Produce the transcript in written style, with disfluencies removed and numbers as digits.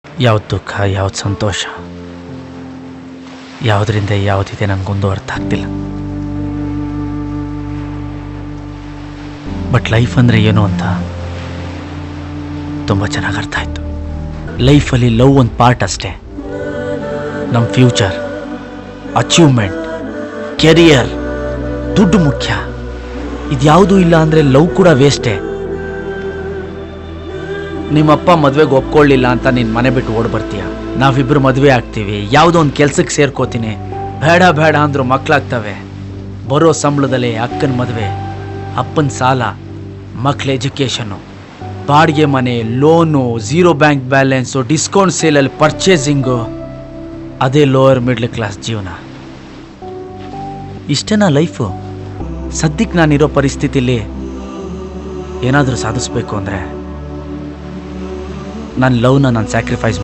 ಯಾವ್ದು ದುಃಖ, ಯಾವ್ದು ಸಂತೋಷ, ಯಾವುದರಿಂದ ಯಾವುದಿದೆ ನನಗೊಂದು ಅರ್ಥ ಆಗ್ತಿಲ್ಲ. ಬಟ್ ಲೈಫ್ ಅಂದರೆ ಏನು ಅಂತ ತುಂಬ ಚೆನ್ನಾಗಿ ಅರ್ಥ ಆಯಿತು. ಲೈಫಲ್ಲಿ ಲವ್ ಒಂದು ಪಾರ್ಟ್ ಅಷ್ಟೇ. ನಮ್ಮ ಫ್ಯೂಚರ್, ಅಚೀವ್ಮೆಂಟ್, ಕೆರಿಯರ್, ದುಡ್ಡು ಮುಖ್ಯ. ಇದ್ಯಾವುದೂ ಇಲ್ಲ ಅಂದರೆ ಲವ್ ಕೂಡ ವೇಸ್ಟೇ. ನಿಮ್ಮಪ್ಪ ಮದುವೆಗೆ ಒಪ್ಕೊಳ್ಳಿಲ್ಲ ಅಂತ ನೀನು ಮನೆ ಬಿಟ್ಟು ಓಡ್ ಬರ್ತೀಯ. ನಾವಿಬ್ಬರು ಮದುವೆ ಆಗ್ತೀವಿ, ಯಾವುದೋ ಒಂದು ಕೆಲ್ಸಕ್ಕೆ ಸೇರ್ಕೋತೀನಿ. ಬೇಡ ಬೇಡ ಅಂದ್ರು ಮಕ್ಕಳಾಗ್ತವೆ. ಬರೋ ಸಂಬಳದಲ್ಲಿ ಅಕ್ಕನ ಮದುವೆ, ಅಪ್ಪನ ಸಾಲ, ಮಕ್ಕಳ ಎಜುಕೇಷನ್ನು, ಬಾಡಿಗೆ ಮನೆ, loan, zero bank balance, discount ಸೇಲಲ್ಲಿ ಪರ್ಚೇಸಿಂಗು. ಅದೇ ಲೋವರ್ ಮಿಡ್ಲ್ ಕ್ಲಾಸ್ ಜೀವನ. ಇಷ್ಟೇನಾ ಲೈಫು? ಸದ್ಯಕ್ಕೆ ನಾನಿರೋ ಪರಿಸ್ಥಿತಿಲಿ ಏನಾದರೂ ಸಾಧಿಸ್ಬೇಕು ಅಂದರೆ ನನ್ನ ಲವ್ನ ನಾನು ಸ್ಯಾಕ್ರಿಫೈಸ್